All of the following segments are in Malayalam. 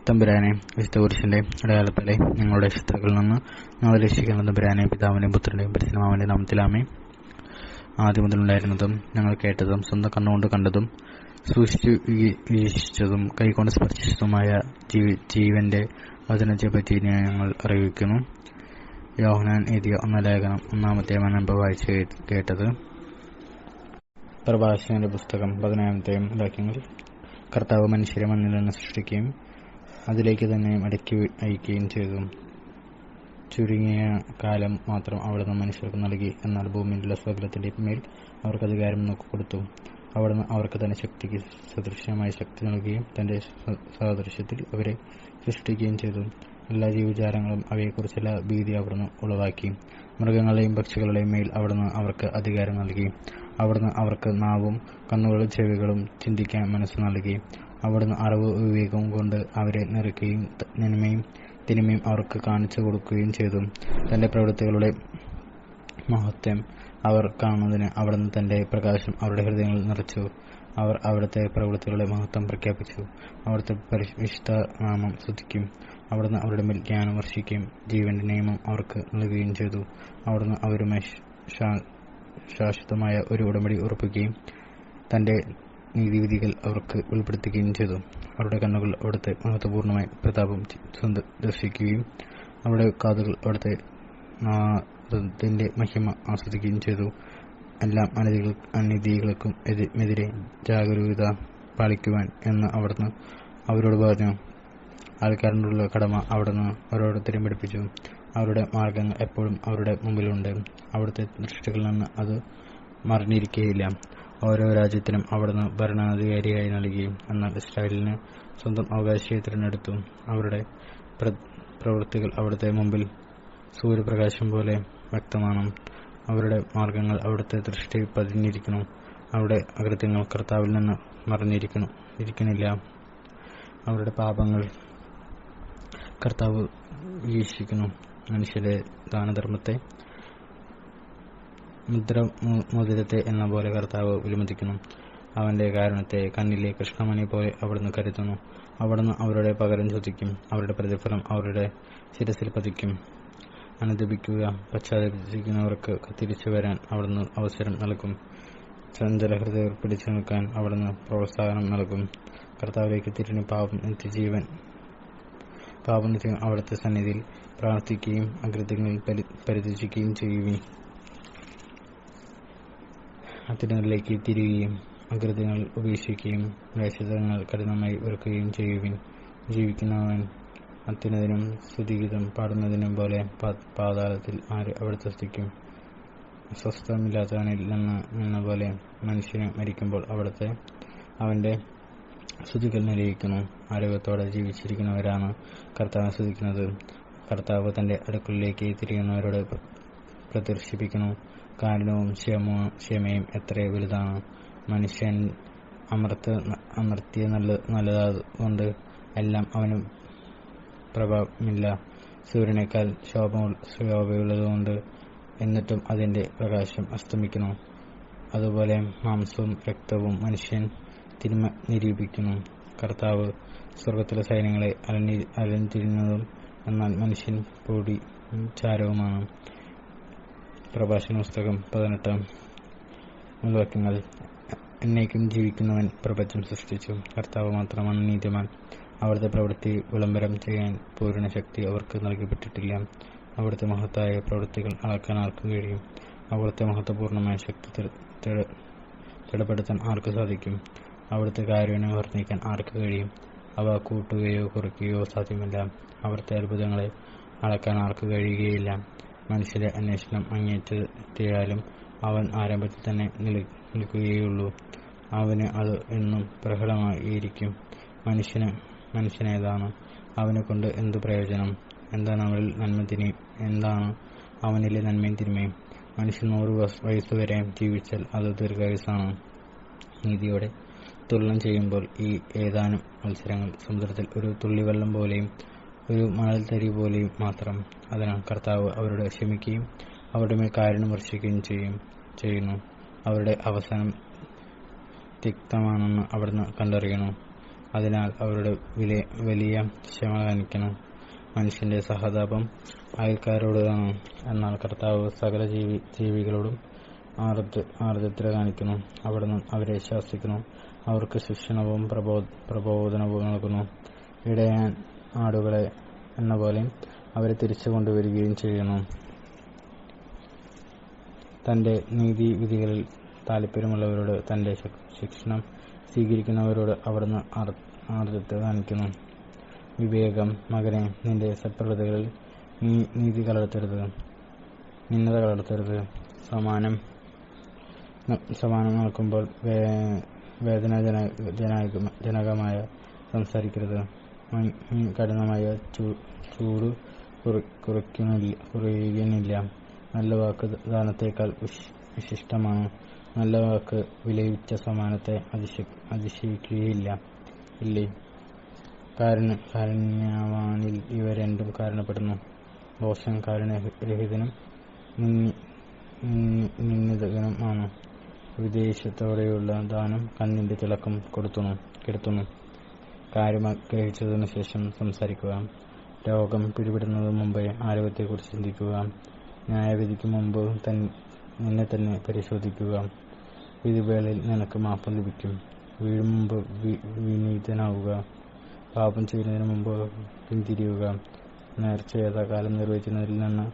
തമ്പുരാനെ, വിശുദ്ധ കുരിശിന്റെ അടയാളത്തിലെ ഞങ്ങളുടെ ശത്രുക്കളിൽ നിന്ന് ഞങ്ങളെ രക്ഷിക്കുന്ന തമ്പുരാനെ, പിതാവിന്റെയും പുത്രന്റെയും പരിശുദ്ധനാമന്റെ നാമത്തിലാമേ. ആദ്യം മുതലുണ്ടായിരുന്നതും ഞങ്ങൾ കേട്ടതും സ്വന്തം കണ്ണുകൊണ്ട് കണ്ടതും സൂക്ഷിച്ചു വീക്ഷിച്ചതും കൈകൊണ്ട് സ്പർശിച്ചതുമായ ജീവന്റെ വചനത്തെപ്പറ്റി ഞങ്ങൾ അറിയിക്കുന്നു. യോഹന്നാൻ എഴുതിയ 1 ലേഖനം 1-ാമത്തെ വായിച്ച് കേട്ടത്. പ്രഭാഷകന്റെ പുസ്തകം 17-ാമത്തെ വാക്യങ്ങൾ. കർത്താവ് മനുഷ്യരെ മണ്ണിൽ നിന്ന് സൃഷ്ടിക്കുകയും അതിലേക്ക് തന്നെ മടക്കി അയക്കുകയും ചെയ്തു. ചുരുങ്ങിയ കാലം മാത്രം അവിടുന്ന് മനുഷ്യർക്ക് നൽകി. എന്നാൽ ഭൂമിയിലുള്ള സകലത്തിന്റെ മേൽ അവർക്ക് അധികാരം കൊടുത്തു. അവിടുന്ന് അവർക്ക് തന്റെ ശക്തിക്ക് സദൃശ്യമായ ശക്തി നൽകുകയും തന്റെ സാദൃശ്യത്തിൽ അവരെ സൃഷ്ടിക്കുകയും ചെയ്തു. എല്ലാ ജീവജാലങ്ങളും അവയെക്കുറിച്ചുള്ള ഭീതി അവിടുന്ന് ഉളവാക്കി. മൃഗങ്ങളുടെയും പക്ഷികളുടെയും മേൽ അവിടുന്ന് അവർക്ക് അധികാരം നൽകി. അവിടുന്ന് അവർക്ക് നാവും കണ്ണുകളും ചെവികളും ചിന്തിക്കാൻ മനസ്സ് നൽകി. അവിടുന്ന് അറിവ് വിവേകവും കൊണ്ട് അവരെ നിറയ്ക്കുകയും നന്മയും തിന്മയും അവർക്ക് കാണിച്ചു കൊടുക്കുകയും ചെയ്തു. തന്റെ പ്രവൃത്തികളുടെ മഹത്വം അവർ കാണുന്നതിന് അവിടുന്ന് തന്റെ പ്രകാശം അവരുടെ ഹൃദയങ്ങളിൽ നിറച്ചു. അവർ അവിടുത്തെ പ്രവൃത്തികളുടെ മഹത്വം പ്രഖ്യാപിച്ചു. അവിടുത്തെ വിശുദ്ധ നാമം സ്തുതിക്കും. അവിടുന്ന് അവരുടെ മേൽ ജ്ഞാനം വർഷിക്കുകയും ജീവന്റെ നിയമം അവർക്ക് നൽകുകയും ചെയ്തു. അവിടുന്ന് അവരുമായി ശാശ്വതമായ ഒരു ഉടമ്പടി ഉറപ്പിക്കുകയും തന്റെ നീതിവിധികൾ അവർക്ക് വെളിപ്പെടുത്തുകയും ചെയ്തു. അവരുടെ കണ്ണുകൾ അവിടുത്തെ മഹത്വപൂർണമായ പ്രതാപം ദർശിക്കുകയും അവരുടെ കാതുകൾ അവിടുത്തെ നാദത്തിന്റെ മഹിമ ആസ്വദിക്കുകയും ചെയ്തു. എല്ലാ അനീതികൾക്കും എതിരെ ജാഗരൂകത പാലിക്കുവാൻ എന്ന് അവിടുന്ന് അവരോട് പറഞ്ഞു. ആൾക്കാരോടുള്ള കടമ അവിടുന്ന് ഓരോരുത്തരെയും പഠിപ്പിച്ചു. അവരുടെ മാർഗങ്ങൾ എപ്പോഴും അവരുടെ മുമ്പിലുണ്ട്. അവിടുത്തെ ദൃഷ്ടികളിൽ നിന്ന് അത് മറിഞ്ഞിരിക്കുകയില്ല. ഓരോ രാജ്യത്തിനും അവിടുന്ന് ഭരണാധികാരിയായി നൽകി. എന്നാൽ ഇസ്രായേലിന് സ്വന്തം അവകാശിയെ തിരഞ്ഞെടുത്തു. അവരുടെ പ്രവൃത്തികൾ അവിടുത്തെ മുമ്പിൽ സൂര്യപ്രകാശം പോലെ വ്യക്തമാണ്. അവരുടെ മാർഗങ്ങൾ അവിടുത്തെ ദൃഷ്ടി പതിഞ്ഞിരിക്കുന്നു. അവരുടെ അകൃത്യങ്ങൾ കർത്താവിൽ നിന്ന് മറിഞ്ഞിരിക്കുന്നില്ല. അവരുടെ പാപങ്ങൾ കർത്താവ് വീക്ഷിക്കുന്നു. മനുഷ്യരുടെ ദാനധർമ്മത്തെ മോതിരത്തെ എന്ന പോലെ കർത്താവ് വിലമതിക്കുന്നു. അവന്റെ കാരുണ്യത്തെ കണ്ണിലെ കൃഷ്ണമണി പോലെ അവിടുന്ന് കരുതുന്നു. അവിടുന്ന് അവരുടെ പകരം ചോദിക്കും. അവരുടെ പ്രതിഫലം അവരുടെ ശിരസിൽ പതിക്കും. അനുദപിക്കുക, പശ്ചാത്തപിക്കുന്നവർക്ക് തിരിച്ചു വരാൻ അവിടുന്ന് അവസരം നൽകും. ചഞ്ചല ഹൃദയർ പിടിച്ചു നിൽക്കാൻ അവിടുന്ന് പ്രോത്സാഹനം നൽകും. കർത്താവിലേക്ക് തിരിഞ്ഞ് പാപം നിത്യം അവിടുത്തെ സന്നിധിയിൽ പ്രാർത്ഥിക്കുകയും അകൃത്യങ്ങളിൽ പരിത്യജിക്കുകയും ചെയ്യുകയും അത്യുന്നതങ്ങളിലേക്ക് തിരിയുകയും അകൃത്യങ്ങൾ ഉപേക്ഷിക്കുകയും വേഷതങ്ങൾ കഠിനമായി വെറുക്കുകയും ചെയ്യുവിൻ. ജീവിക്കുന്നവൻ അത്യുന്നതനും സ്തുതിഗീതം പാടുന്നതിനും പോലെ പാതാളത്തിൽ ആര് അവിടുത്തെ സ്തുതിക്കും. സ്വസ്ഥമില്ലാത്തവനിൽ നിന്ന പോലെ മനുഷ്യന് മരിക്കുമ്പോൾ അവിടുത്തെ അവന്റെ സ്തുതികൾ നിലയിക്കുന്നു. ആരോഗ്യത്തോടെ ജീവിച്ചിരിക്കുന്നവരാണ് കർത്താവിനെ സ്തുതിക്കുന്നത്. കർത്താവ് തന്റെ അടുക്കളിലേക്ക് തിരിയുന്നവരോട് പ്രദർശിപ്പിക്കുന്നു. കാരുണ്യവും ക്ഷമയും എത്ര വലുതാണ്. മനുഷ്യൻ അമർത്തിയ നല്ലതുകൊണ്ട് എല്ലാം അവന് പ്രഭാവമില്ല. സൂര്യനേക്കാൾ ശോഭയുള്ളതുകൊണ്ട് എന്നിട്ടും അതിന്റെ പ്രകാശം അസ്തമിക്കുന്നു. അതുപോലെ മാംസവും രക്തവും മനുഷ്യൻ തിന്മ നിരൂപിക്കുന്നു. കർത്താവ് സ്വർഗത്തിലെ സൈന്യങ്ങളെ അലഞ്ഞിരുന്നതും എന്നാൽ മനുഷ്യൻ പൊടി ചാരവുമാണ്. പ്രഭാഷണ പുസ്തകം 18-ാം വാക്യങ്ങൾ. എന്നേക്കും ജീവിക്കുന്നവൻ പ്രപഞ്ചം സൃഷ്ടിച്ചു. കർത്താവ് മാത്രമാണ് നീതിമാൻ. അവിടുത്തെ പ്രവൃത്തി വിളംബരം ചെയ്യാൻ പൂർണ്ണ ശക്തി അവർക്ക് നൽകപ്പെട്ടിട്ടില്ല. അവിടുത്തെ മഹത്തായ പ്രവൃത്തികൾ അളക്കാൻ ആർക്കും കഴിയും. അവിടുത്തെ മഹത്വപൂർണമായ ശക്തി തിടപ്പെടുത്താൻ ആർക്ക് സാധിക്കും? അവിടുത്തെ കാരുണ്യം വർണ്ണിക്കാൻ ആർക്ക് കഴിയും? അവ കൂട്ടുകയോ കുറയ്ക്കുകയോ സാധ്യമല്ല. അവിടുത്തെ അത്ഭുതങ്ങളെ അളക്കാൻ ആർക്ക് കഴിയുകയില്ല. മനുഷ്യന്റെ അന്വേഷണം അങ്ങേറ്റെത്തിയാലും അവൻ ആരംഭത്തിൽ തന്നെ നിൽക്കുകയുള്ളൂ. അവന് അത് എന്നും പ്രഹടമായിരിക്കും. മനുഷ്യനേതാണ്? അവനെ കൊണ്ട് എന്തു പ്രയോജനം? എന്താണ് അവനിലെ നന്മയും തിന്മയും? മനുഷ്യൻ 100 വയസ്സുവരെ ജീവിച്ചാൽ അത് ദീർഘായുസ്സാണ്. നീതിയോടെ തുലനം ചെയ്യുമ്പോൾ ഈ ഏതാനും മത്സരങ്ങൾ സമുദ്രത്തിൽ ഒരു തുള്ളിവെള്ളം പോലെയും ഒരു മണൽത്തരി പോലെയും മാത്രം. അതിനാൽ കർത്താവ് അവരോട് ക്ഷമിക്കുകയും അവരുടെ മേൽ കാരുണ്യം വർഷിക്കുകയും ചെയ്യുന്നു. അവരുടെ അവസാനം തിക്തമാണെന്ന് അവിടുന്ന് കണ്ടറിയണു. അതിനാൽ അവരുടെ വലിയ ക്ഷമ കാണിക്കണം. മനുഷ്യന്റെ സഹതാപം അയൽക്കാരോടാണ്, എന്നാൽ കർത്താവ് സകല ജീവികളോടും ആർദ്രത കാണിക്കുന്നു. അവിടുന്ന് അവരെ ശാസിക്കുന്നു, അവർക്ക് ശിക്ഷണവും പ്രബോധനവും നൽകുന്നു. ഇടയൻ ആടുകളെ എന്ന പോലെ അവരെ തിരിച്ചു കൊണ്ടുവരികയും ചെയ്യുന്നു. തന്റെ നീതിവിധികളിൽ താല്പര്യമുള്ളവരോട്, തന്റെ ശിക്ഷണം സ്വീകരിക്കുന്നവരോട് അവിടുന്ന് ആർദ്രത കാണിക്കുന്നു. വിവേകം, മകനെ, നിന്റെ സത്പ്രവൃത്തികളിൽ നീതി കലർത്തരുത്, നിന്നത കലർത്തരുത്. സമാനം നടക്കുമ്പോൾ വേദനാജനകമായ സംസാരിക്കരുത്. കഠിനമായ ചൂട് കുറയുന്നില്ല. നല്ല വാക്ക് ദാനത്തേക്കാൾ വിശിഷ്ടമാണ്. നല്ല വാക്ക് വിലയിച്ച സമ്മാനത്തെ അതിശയിക്കുകയില്ല. ഇല്ലേ, കാരുണ്യവാനിൽ ഇവ രണ്ടും കാരണപ്പെടുന്നു. ദോഷം കാരുണ്യരഹിതനും നിന്ദിതനുമാണ്. വിദേശത്തോടെയുള്ള ദാനം കണ്ണിന്റെ തിളക്കം കെടുത്തുന്നു. കാര്യം ഗ്രഹിച്ചതിനു ശേഷം സംസാരിക്കുക. രോഗം പിടിപെടുന്നതിന് മുമ്പേ ആരോഗ്യത്തെക്കുറിച്ച് ചിന്തിക്കുക. ന്യായവിധിക്ക് മുമ്പ് നിന്നെ തന്നെ പരിശോധിക്കുക. വിധിവേളയിൽ നിനക്ക് മാപ്പ് ലഭിക്കും. വീഴും മുമ്പ് വിനീതനാവുക. പാപം ചെയ്യുന്നതിന് മുമ്പ് പിന്തിരിയുക. നേർച്ചയേത കാലം നിർവഹിക്കുന്നതിൽ നിന്ന്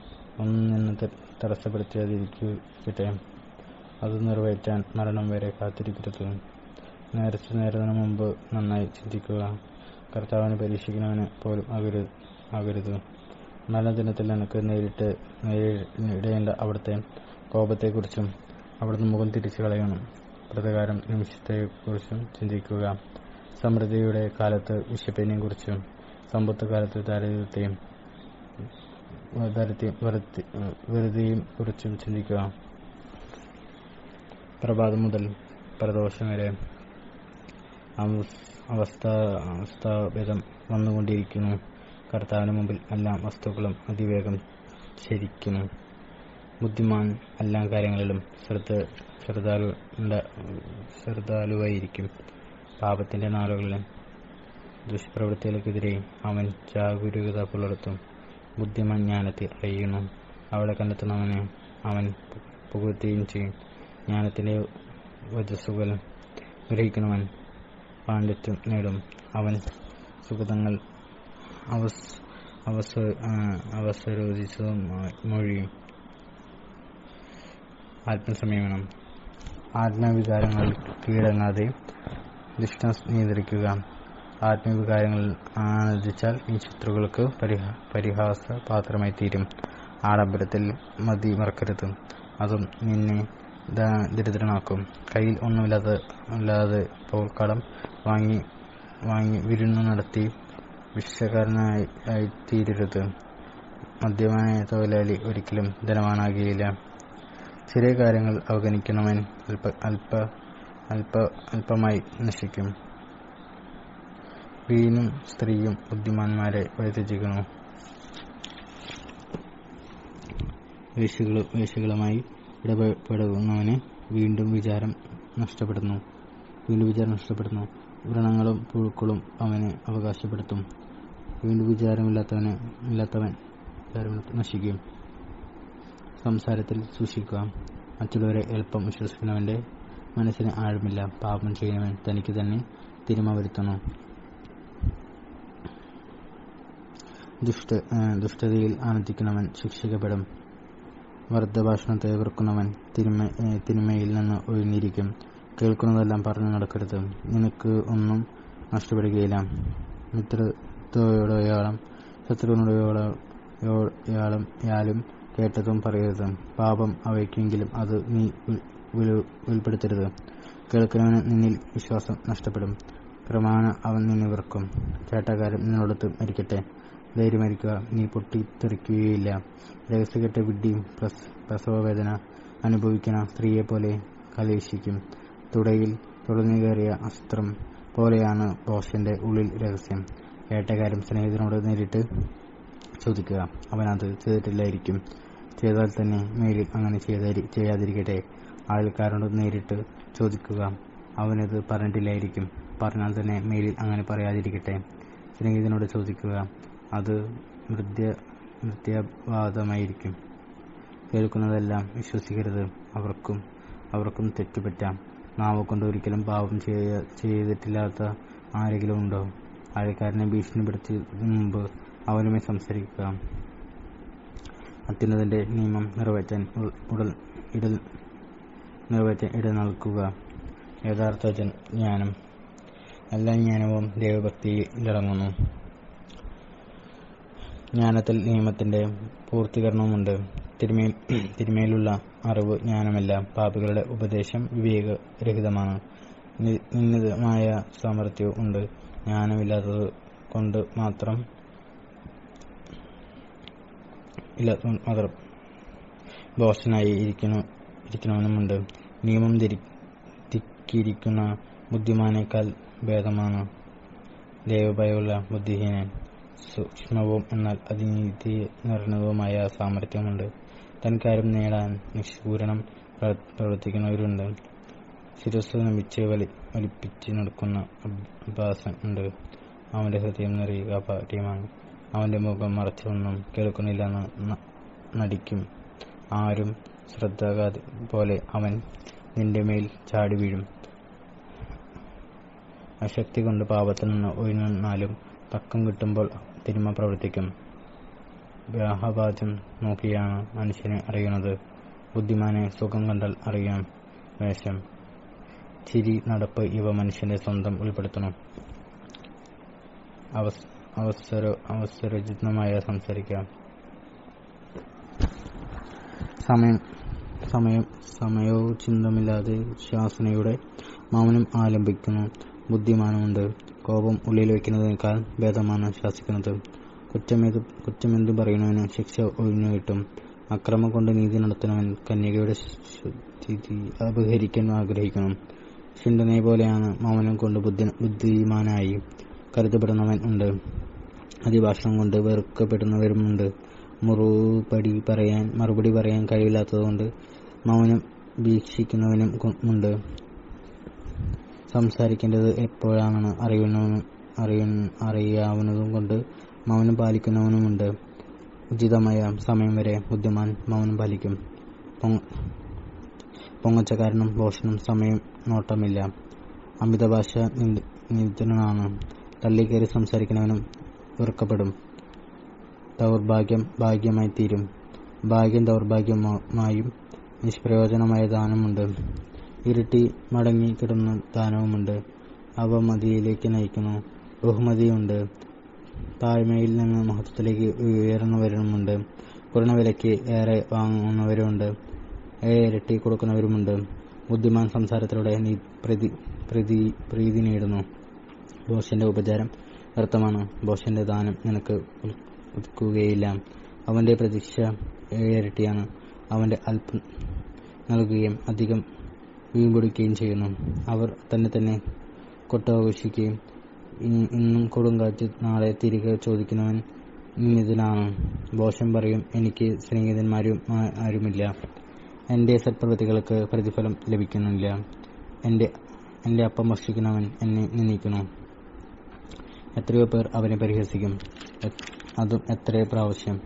ഒന്നും നിന്ന് തടസ്സപ്പെടുത്താതിരിക്കട്ടെ. അത് നിറവേറ്റാൻ മരണം വരെ കാത്തിരിക്കരുത്. നേർച്ച നേരുന്നതിന് മുമ്പ് നന്നായി ചിന്തിക്കുക. കർത്താവിനെ പരീക്ഷിക്കുന്നവന് പോലും ആകരുത്. മരണദിനത്തിൽ നിനക്ക് നേരിടേണ്ട അവിടുത്തെ കോപത്തെക്കുറിച്ചും അവിടുന്ന് മുഖം തിരിച്ചു കളയണം. പ്രതികാരം നിമിഷത്തെക്കുറിച്ചും ചിന്തിക്കുക. സമൃദ്ധിയുടെ കാലത്ത് വിശപ്പിനെയും കുറിച്ചും സമ്പത്ത് കാലത്ത് വെറുതെയും കുറിച്ചും ചിന്തിക്കുക. പ്രഭാതം മുതൽ പ്രദോഷം വരെ അവസ്ഥാഭേദം വന്നുകൊണ്ടിരിക്കുന്നു. കർത്താവിന് മുമ്പിൽ എല്ലാ വസ്തുക്കളും അതിവേഗം ചരിക്കുന്നു. ബുദ്ധിമാൻ എല്ലാ കാര്യങ്ങളിലും ശ്രദ്ധാലുവായിരിക്കും. പാപത്തിന്റെ നാളുകളിൽ ദുഷ്പ്രവൃത്തികൾക്കെതിരെ അവൻ ജാഗരൂകത പുലർത്തും. ബുദ്ധിമാൻ ജ്ഞാനത്തെ അറിയുന്നു. അവളെ കണ്ടെത്തുന്നവനെ അവൻ പുകഴ്ത്തുകയും ചെയ്യും. ജ്ഞാനത്തിന്റെ വചസ്സുകൾ ഗ്രഹിക്കുന്നവൻ പാണ്ഡിത്യം നേടും. അവൻ സുഗതങ്ങൾ അവസരോചിതവും മൊഴിയും. ആത്മസംയമനം. ആത്മവികാരങ്ങൾ കീഴടങ്ങാതെ ദുഷ്ടം നിയന്ത്രിക്കുക. ആത്മവികാരങ്ങളിൽ ആനന്ദിച്ചാൽ നീ ശത്രുക്കൾക്ക് പരിഹാസപാത്രമായി തീരും. ആഡംബരത്തിൽ മതി മറക്കരുത്, അതും നിന്നെ ദരിദ്രനാക്കും. കയ്യിൽ ഒന്നുമില്ലാതെ കടം വാങ്ങി വിരുന്നു നടത്തി ഭിക്ഷക്കാരനായിത്തീരരുത്. മദ്യപാന തൊഴിലാളി ഒരിക്കലും ധനവാനാകുകയില്ല. ചെറിയ കാര്യങ്ങൾ അവഗണിക്കുന്നവൻ അല്പമായി നശിക്കും. വീണും സ്ത്രീയും ബുദ്ധിമാന്മാരെ വഴിതെറ്റിക്കുന്നു. വേശ്യകളുമായി ഇടപെടുന്നവന് വീണ്ടും വിചാരം നഷ്ടപ്പെടുന്നു. വ്രണങ്ങളും പുഴുക്കളും അവനെ അവകാശപ്പെടുത്തും. വീണ്ടും വിചാരമില്ലാത്തവൻ നശിക്കും. സംസാരത്തിൽ സൂക്ഷിക്കുക. മറ്റുള്ളവരെ എളുപ്പം വിശ്വസിക്കുന്നവന്റെ മനസ്സിന് ആഴമില്ല. പാപം ചെയ്യുന്നവൻ തനിക്ക് തന്നെ തിന്മ വരുത്തുന്നു. ദുഷ്ടതയിൽ ആനന്ദിക്കുന്നവൻ ശിക്ഷിക്കപ്പെടും. വർദ്ധഭാഷണത്തെ വെറുക്കുന്നവൻ തിന്മയിൽ നിന്ന് ഒഴിഞ്ഞിരിക്കും. കേൾക്കുന്നതെല്ലാം പറഞ്ഞു നടക്കരുത്, നിനക്ക് ഒന്നും നഷ്ടപ്പെടുകയില്ല. മിത്രത്തോടെയാളും ശത്രുവിനോടെയാളും കേട്ടതും പറയരുത്. പാപം അവയ്ക്കെങ്കിലും അത് നീ വെളിപ്പെടുത്തരുത്. കേൾക്കുന്നവന് നിന്നിൽ വിശ്വാസം നഷ്ടപ്പെടും. ക്രമേണ അവൻ നിന്നെ വെറുക്കും. കേട്ട കാര്യം നിന്നോടത്ത് മരിക്കട്ടെ. ധൈര്യമരിക്കുക, നീ പൊട്ടിത്തെറിക്കുകയില്ല. രഹസ്യകെട്ട വിഡ്ഢിയും പ്രസവവേദന അനുഭവിക്കുന്ന സ്ത്രീയെപ്പോലെ കലേശിക്കും. തുടയിൽ തുളഞ്ഞു കയറിയ അസ്ത്രം പോലെയാണ് ഭോഷന്റെ ഉള്ളിൽ രഹസ്യം. കേട്ട കാര്യം സ്നേഹിതനോട് നേരിട്ട് ചോദിക്കുക. അവനത് ചെയ്തിട്ടില്ലായിരിക്കും. ചെയ്താൽ തന്നെ മേലിൽ അങ്ങനെ ചെയ്യാതിരിക്കട്ടെ. അയൽക്കാരനോട് നേരിട്ട് ചോദിക്കുക. അവനത് പറഞ്ഞിട്ടില്ലായിരിക്കും. പറഞ്ഞാൽ തന്നെ മേലിൽ അങ്ങനെ പറയാതിരിക്കട്ടെ. സ്നേഹിതനോട് ചോദിക്കുക, അത് മിഥ്യാവാദമായിരിക്കും. കേൾക്കുന്നതെല്ലാം വിശ്വസിക്കരുത്. അവർക്കും തെറ്റുപറ്റാം. നാവുകൊണ്ട് ഒരിക്കലും പാപം ചെയ്തിട്ടില്ലാത്ത ആരെങ്കിലും ഉണ്ടോ? അയൽക്കാരനെ ഭീഷണിപ്പെടുത്തുന്നതിനു മുമ്പ് അവനുമായി സംസാരിക്കുക. അത്യുന്നതന്റെ നിയമം നിറവേറ്റാൻ ഇട നൽകുക. യഥാർത്ഥ ജ്ഞാനം. എല്ലാ ജ്ഞാനവും ദൈവഭക്തിയിലടങ്ങുന്നു. ജ്ഞാനത്തിൽ നിയമത്തിന്റെ പൂർത്തീകരണവുമുണ്ട്. തിന്മയിലുള്ള അറിവ് ജ്ഞാനമല്ല. പാപികളുടെ ഉപദേശം വിവേകരഹിതമാണ്. നിന്ദിതമായ സാമർത്ഥ്യവും ഉണ്ട്. ജ്ഞാനമില്ലാത്തത് കൊണ്ട് മാത്രം ഭോഷനായി ഇരിക്കണവനുമുണ്ട്. നിയമം ധിക്കരിക്കുന്ന ബുദ്ധിമാനേക്കാൾ ഭേദമാണ് ദൈവഭയമുള്ള ബുദ്ധിഹീനൻ. സൂക്ഷ്മവും എന്നാൽ അതിനീതി നിറഞ്ഞതുമായ സാമർത്ഥ്യമുണ്ട്. തൻ കാര്യം നേടാൻ നിഷ്ഠൂരം പ്രവർത്തിക്കുന്നവരുണ്ട്. ശിരസ്സ് നമിച്ച് വലിപ്പിച്ച് നടക്കുന്ന അബ്ബാസൻ ഉണ്ട്. അവന്റെ ഹൃദയം നിറയുക പാഠ്യമാണ്. അവന്റെ മുഖം മറച്ചൊന്നും കേൾക്കുന്നില്ലെന്ന് നടിക്കും. ആരും ശ്രദ്ധാകാതെ പോലെ അവൻ നിന്റെ മേൽ ചാടി വീഴും. അശക്തി കൊണ്ട് പാപത്തിൽ നിന്ന് ഒഴിഞ്ഞാലും തക്കം കിട്ടുമ്പോൾ തിന്മ പ്രവർത്തിക്കും. ബ്രാഹ്വാദ്യം നോക്കിയാണ് മനുഷ്യനെ അറിയുന്നത്. ബുദ്ധിമാനെ സുഖം കണ്ടാൽ അറിയാം വേഷം. ചിരി, നടപ്പ് ഇവ മനുഷ്യന്റെ സ്വന്തം ഉൾപ്പെടുത്തണം. അവസരോചിതമായ സംസാരിക്കാം. സമയോചിതമില്ലാതെ ശാസനയുടെ മൗനം ആലംബിക്കുന്നു. ബുദ്ധിമാനുമുണ്ട്. കോപം ഉള്ളിൽ വയ്ക്കുന്നതിനേക്കാൾ ഭേദമാണ് ശാസിക്കുന്നത്. കുറ്റമെന്തു പറയുന്നവന് ശിക്ഷ ഒഴിഞ്ഞു കിട്ടും. അക്രമം കൊണ്ട് നീതി നടത്തുന്നവൻ കന്യകയുടെ സ്ഥിതി അപഹരിക്കാൻ ആഗ്രഹിക്കണം. ശിണ്ടനെ പോലെയാണ് മൗനം കൊണ്ട് ബുദ്ധിമാനായി കരുതപ്പെടുന്നവൻ ഉണ്ട്. അതിഭാഷണം കൊണ്ട് വെറുക്കപ്പെടുന്നവരുമുണ്ട്. മറുപടി പറയാൻ കഴിവില്ലാത്തതുകൊണ്ട് മൗനം വീക്ഷിക്കുന്നവനും ഉണ്ട്. സംസാരിക്കേണ്ടത് എപ്പോഴാണെന്ന് അറിയാവുന്നതും കൊണ്ട് മൗനം പാലിക്കുന്നവനുമുണ്ട്. ഉചിതമായ സമയം വരെ ബുദ്ധിമാൻ മൗനം പാലിക്കും. പൊങ്ങച്ചക്കാരനും ഭോഷനും സമയം നോട്ടമില്ല. അമിതഭാഷ നിന്ദനാണ്. തള്ളിക്കയറി സംസാരിക്കുന്നവനും വെറുക്കപ്പെടും. ദൗർഭാഗ്യം ഭാഗ്യമായി തീരും. ഭാഗ്യം ദൗർഭാഗ്യമായും നിഷ്പ്രയോജനമായ ദാനമുണ്ട്. ഇരുട്ടി മടങ്ങി കിടന്ന ദാനവുമുണ്ട്. അവ മതിയിലേക്ക് നയിക്കുന്നു. ബഹുമതിയുണ്ട്. താഴ്മയിൽ നിന്ന് മഹത്വത്തിലേക്ക് ഉയർന്നവരുമുണ്ട്. കുറഞ്ഞ വിലയ്ക്ക് ഏറെ വാങ്ങുന്നവരുമുണ്ട്. ഇരട്ടി കൊടുക്കുന്നവരുമുണ്ട്. ബുദ്ധിമാൻ സംസാരത്തിലൂടെ പ്രീതി നേടുന്നു. ഭോഷന്റെ ഉപചാരം വ്യർത്ഥമാണ്. ഭോഷന്റെ ദാനം നിനക്ക് ഉദിക്കുകയില്ല. അവന്റെ പ്രതീക്ഷ ഇരട്ടിയാണ്. അവന്റെ അല്പം നൽകുകയും അധികം വീമ്പൊടിക്കുകയും ചെയ്യുന്നു. അവർ തന്നെ കൊട്ടാഘോഷിക്കുകയും ഇന്നും കൊടുങ്കാറ്റ് നാളെ തിരികെ ചോദിക്കുന്നവൻ നിന്ദിതനാണ്. ഭോഷൻ പറയും, എനിക്ക് സ്നേഹിതന്മാരും ആരുമില്ല. എന്റെ സത്പ്രവൃത്തികൾക്ക് പ്രതിഫലം ലഭിക്കുന്നില്ല. എന്റെ അപ്പം ഭക്ഷിക്കുന്നവൻ എന്നെ നിന്ദിക്കുന്നു. എത്രയോ പേർ അവനെ പരിഹസിക്കും, അതും എത്ര പ്രാവശ്യം.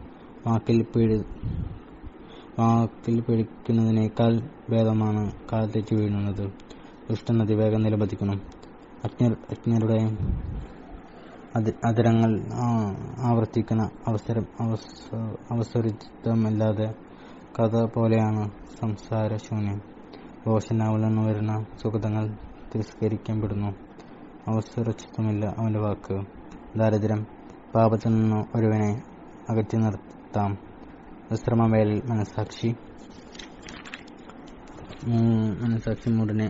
വാക്കിൽ പിടിക്കുന്നതിനേക്കാൾ ഭേദമാണ് കാൽ തെറ്റി വീഴുന്നത്. ദുഷ്ടൻ അതിവേഗം നിലപതിക്കുന്നു. അജ്ഞരുടെ അതരങ്ങൾ ആവർത്തിക്കുന്ന അവസരോചിതമല്ലാതെ കഥ പോലെയാണ് സംസാരശൂന്യം. ഭോഷനാവിൽ നിന്ന് വരുന്ന സുഗന്ധങ്ങൾ തിരസ്കരിക്കപ്പെടുന്നു. അവസരോചിതമില്ല അവന്റെ വാക്ക്. ദാരിദ്ര്യം പാപത്തിൽ നിന്ന് ഒരുവനെ അകറ്റി നിർത്താം. വിശ്രമവേളയിൽ മനസാക്ഷി മൂടനെ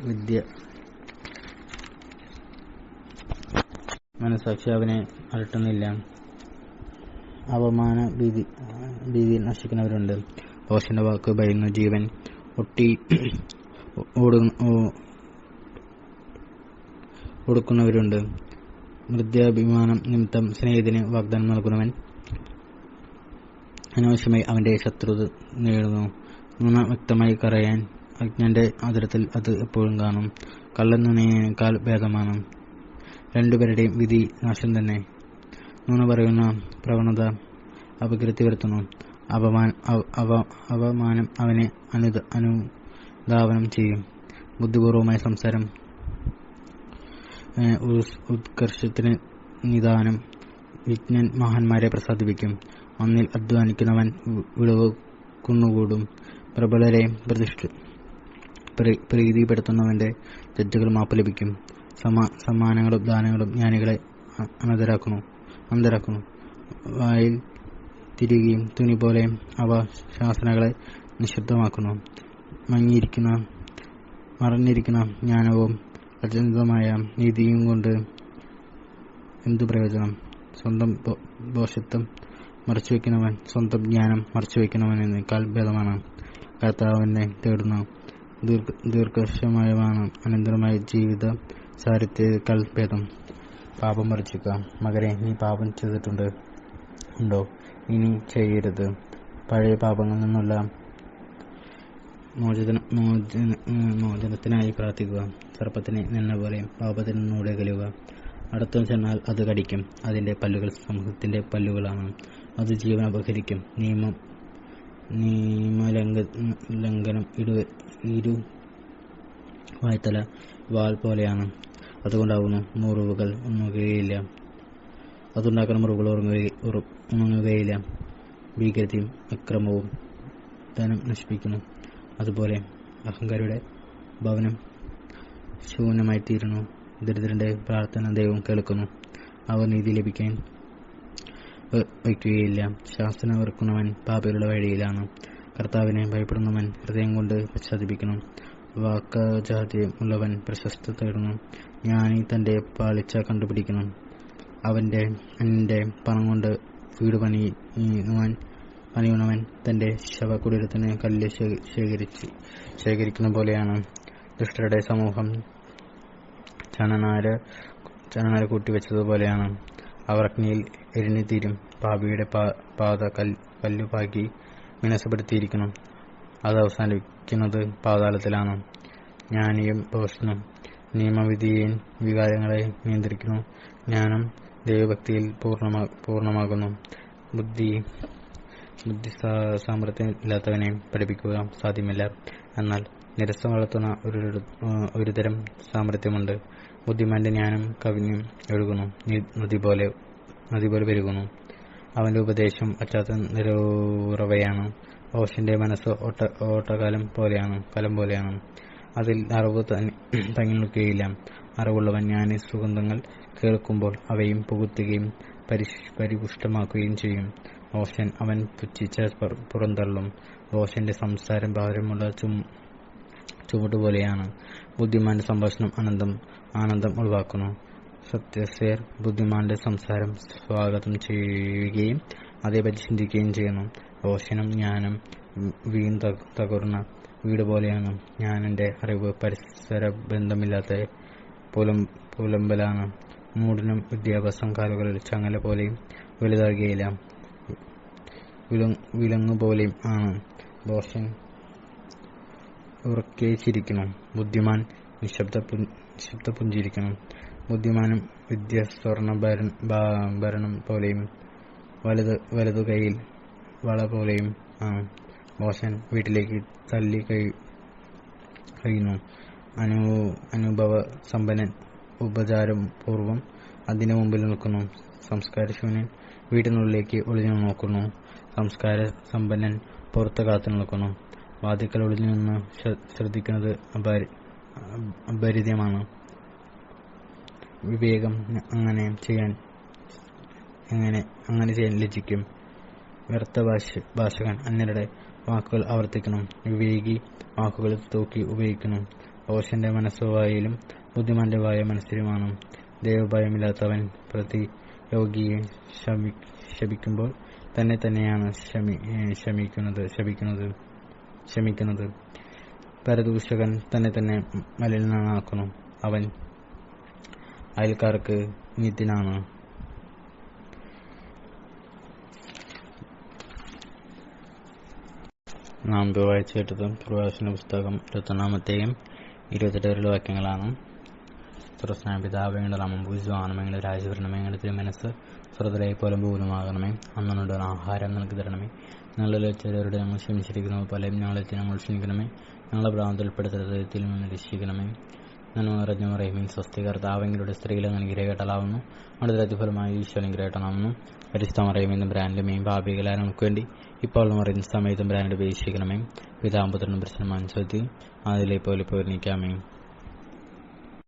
മനസാക്ഷി അവനെ അലട്ടുന്നില്ല. അപമാന ഭീതി നശിക്കുന്നവരുണ്ട്. ഭോഷന്റെ വാക്ക് ഭയന്നു ജീവൻ ഒടുക്കുന്നവരുണ്ട്. മൃത്യാഭിമാനം നിമിത്തം സ്നേഹിതന് വാഗ്ദാനം നൽകുന്നവൻ അനാവശ്യമായി അവന്റെ ശത്രുത നേടുന്നു. നുണ വ്യക്തമായി കരയാൻ അജ്ഞന്റെ ആദരത്തിൽ അത് എപ്പോഴും കാണും. കള്ളൻ നുണയേക്കാൾ ഭേദമാണ്. രണ്ടുപേരുടെയും വിധി നാശം തന്നെ. നുണ പറയുന്ന പ്രവണത അപകീർത്തി വരുത്തുന്നു. അവമാനം അവനെ അനുധാവനം ചെയ്യും. ബുദ്ധിപൂർവമായ സംസാരം ഉത്കർഷത്തിന് നിദാനം. വിജ്ഞൻ മഹാന്മാരെ പ്രസാദിപ്പിക്കും. ഒന്നിൽ അധ്വാനിക്കുന്നവൻ വിളവ് കുന്നുകൂടും. പ്രബലരെ പ്രീതിപ്പെടുത്തുന്നവന്റെ തെറ്റുകൾ മാപ്പ് ലഭിക്കും. സമ്മാനങ്ങളും ദാനങ്ങളും ജ്ഞാനികളെ അന്ധരാക്കുന്നു. വായിൽ തിരികെയും തുണി പോലെ അവ ശാസനകളെ നിശബ്ദമാക്കുന്നു. മറഞ്ഞിരിക്കുന്ന ജ്ഞാനവും അത്യന്തമായ നീതിയും കൊണ്ട് എന്തു പ്രയോജനം? സ്വന്തം ദോഷത്വം മറച്ചുവെക്കുന്നവൻ സ്വന്തം ജ്ഞാനം മറച്ചുവെക്കുന്നവനേക്കാൾ ഭേദമാണ്. കർത്താവിനെ തേടുന്ന ദീർഘശമായമാണ് അനന്തരമായ ജീവിത സാരഥ്യേക്കാൾ ഭേദം. പാപം വർജിക്കുക. മകരെ, നീ പാപം ചെയ്തിട്ടുണ്ടോ? ഇനി ചെയ്യരുത്. പഴയ പാപങ്ങളിൽ നിന്നുള്ള മോചനത്തിനായി പ്രാർത്ഥിക്കുക. സർപ്പത്തിനെ നിന്ന പോലെ പാപത്തിൽ നിന്നൂടെ കലുക. അടുത്തു ചെന്നാൽ അത് കടിക്കും. അതിന്റെ പല്ലുകൾ സമൂഹത്തിന്റെ പല്ലുകളാണ്. അത് ജീവൻ അപഹരിക്കും. നിയമലംഘനം ഇരുവായ്ത്തല വാൾ പോലെയാണ്. അതുകൊണ്ടാവുന്നു മുറിവുകൾ അതുണ്ടാക്കുന്ന മുറിവുകൾ ഉണങ്ങുകയില്ല. ഭീകരതയും അക്രമവും ധനം നശിപ്പിക്കുന്നു. അതുപോലെ അഹങ്കാരിയുടെ ഭവനം ശൂന്യമായിത്തീരുന്നു. ദരിദ്രന്റെ പ്രാർത്ഥന ദൈവം കേൾക്കുന്നു. അവർ നീതി ലഭിക്കാൻ വയ്ക്കുകയില്ല. ശാസന വെറുക്കുന്നവൻ പാപികളുടെ വഴിയിലാണ്. കർത്താവിനെ ഭയപ്പെടുന്നവൻ ഹൃദയം കൊണ്ട് പശ്ചാത്തപിക്കണം. വാക്ചാതുര്യമുള്ളവൻ പ്രശസ്തി തേടുന്നു. ജ്ഞാനി തന്റെ പാളിച്ച കണ്ടുപിടിക്കണം. അന്യന്റെ പണം കൊണ്ട് വീട് പണിയുന്നവൻ തന്റെ ശവകുടീരത്തിന് കല്ല് ശേഖരിക്കുന്ന പോലെയാണ്. ദുഷ്ടരുടെ സമൂഹം ചണനാര കൂട്ടിവെച്ചതുപോലെയാണ്. അവർ അഗ്നിയിൽ എരിഞ്ഞു തീരും. പാപിയുടെ പാത കല്ലുപാക്കി വിനാശപ്പെടുത്തിയിരിക്കണം. അത് അവസാനിക്കുന്നത് പാതാളത്തിലാണ്. ജ്ഞാനിയും ഭോഷനും നിയമവിധിയെയും വികാരങ്ങളെ നിയന്ത്രിക്കുന്നു. ജ്ഞാനം ദൈവഭക്തിയിൽ പൂർണ്ണമാകുന്നു. ബുദ്ധി സാമർത്ഥ്യമില്ലാത്തവനെ പഠിപ്പിക്കുക സാധ്യമല്ല. എന്നാൽ നിരസം വളർത്തുന്ന ഒരുതരം സാമർത്ഥ്യമുണ്ട്. ബുദ്ധിമാന്റെ ജ്ഞാനം കവിഞ്ഞു ഒഴുകുന്നു. നദി പോലെ പെരുകുന്നു. അവന്റെ ഉപദേശം അച്ചാത്ത നിരവറവയാണ്. ഓഷന്റെ മനസ്സ് ഓട്ടകലം പോലെയാണ്. അതിൽ അറിവ് തങ്ങി നിൽക്കുകയില്ല. അറിവുള്ളവൻ ജ്ഞാനി സുഗന്ധങ്ങൾ കേൾക്കുമ്പോൾ അവയും പുകുത്തുകയും പരിപുഷ്ടമാക്കുകയും ചെയ്യും. ഓഷൻ അവൻ പുച്ഛിച്ച പുറന്തള്ളും. ഓഷന്റെ സംസാരം ഭാരമുള്ള ചുവടുപോലെയാണ്. ബുദ്ധിമാന്റെ സംഭാഷണം ആനന്ദം ഉളവാക്കുന്നു. സത്യസേർ ബുദ്ധിമാന്റെ സംസാരം സ്വാഗതം ചെയ്യുകയും അതേപറ്റി ചിന്തിക്കുകയും ചെയ്യുന്നു. ഓഷനും ജ്ഞാനം തകർന്ന വീട് പോലെയാണ്. ജ്ഞാനന്റെ അറിവ് പരസ്പര ബന്ധമില്ലാത്ത പുലമ്പലാണ്. മൂടനും വിദ്യാഭ്യാസം കാലുകളിൽ ചങ്ങല പോലെയും വലുതാകുകയില്ല, വിലങ്ങുപോലെയും ആണ്. ദോഷൻ ഉറക്കെ ചിരിക്കണം. ബുദ്ധിമാൻ നിശബ്ദ പുഞ്ചിരിക്കണം. ബുദ്ധിമാനും വിദ്യ സ്വർണ്ണഭരണം പോലെയും വലതു കൈയിൽ വള പോലെയും ആണ്. ദോഷൻ വീട്ടിലേക്ക് തള്ളി കഴിയുന്നു. അനുഭവ സമ്പന്നൻ ഉപചാരം പൂർവം അതിനു മുമ്പിൽ നിൽക്കുന്നു. സംസ്കാരശൂന്യൻ വീട്ടിനുള്ളിലേക്ക് ഒളിഞ്ഞു നോക്കുന്നു. സംസ്കാര സമ്പന്നൻ പുറത്ത് കാത്തു നിൽക്കുന്നു. വാതിക്കൽ ഒളിഞ്ഞു നിന്ന് ശ്രദ്ധിക്കുന്നത് അപരിതമാണ്. വിവേകം അങ്ങനെ ചെയ്യാൻ ലജ്ജിക്കും. വ്യർത്ഥ ഭാഷകൻ അന്യരുടെ വാക്കുകൾ ആവർത്തിക്കണം. വിവേകി വാക്കുകൾ തൂക്കി ഉപയോഗിക്കുന്നു. ഓഷന്റെ മനസ്സ് വായിലും ബുദ്ധിമാന്റെ വായ മനസ്സിലുമാണ്. ദൈവഭയമില്ലാത്തവൻ പ്രതിയോഗിയെ ശപിക്കുമ്പോൾ തന്നെയാണ് ശമിക്കുന്നത്. പരദൂഷകൻ തന്നെ മലിനനാക്കുന്നു. അവൻ അയൽക്കാർക്ക് നിത്യനാണ്. നാം വായിച്ചു കേട്ടത് പ്രഭാഷണ പുസ്തകം 21-ാമത്തെയും 28 വാക്യങ്ങളാണ്. സ്രോസ്നായ പിതാവേങ്ങളുടെ നാമം പൂജ്യമാകണമേ, രാജഭരണമേങ്ങളുടെ തിരുമനസ് സ്വർഗ്ഗത്തിലെ പോലെ ഭൂമിയിലുമാകണമേ. അന്നുകൊണ്ട് ആഹാരം നമുക്ക് തരണമേ. ഞങ്ങളുടെ ചിലരുടെ ഞങ്ങൾ ക്ഷമിച്ചിരിക്കുന്നത് പോലെ ഞങ്ങളെ ഞങ്ങൾ ക്ഷമിക്കണമേ. ഞങ്ങളെ ഭ്രാന്തൽപ്പെടുത്തൽ നിന്ന് രക്ഷിക്കണമേ. നന്മ നിറഞ്ഞ മറിയമേ, സ്വസ്തി, കർത്താവെങ്കിലൂടെ സ്ത്രീകളെ അനുഗ്രഹിക്കട്ടലാവുന്നു. അടുത്ത അതിഫലമായി ഈശോ അനുഗ്രഹിക്കണമാവുന്നു. പരിശുദ്ധ മറിയമേ, തമ്പുരാന്റെയും പാപികളായ നമുക്ക് വേണ്ടി ഇപ്പോൾ മറിയുന്ന സമയത്തും തമ്പുരാനോട് അപേക്ഷിക്കണമേ. പിതാവും പുത്രനും പരിശുദ്ധനും അനുസരിച്ച് അതിലെ പോലെ പോയിരിക്കാമേ.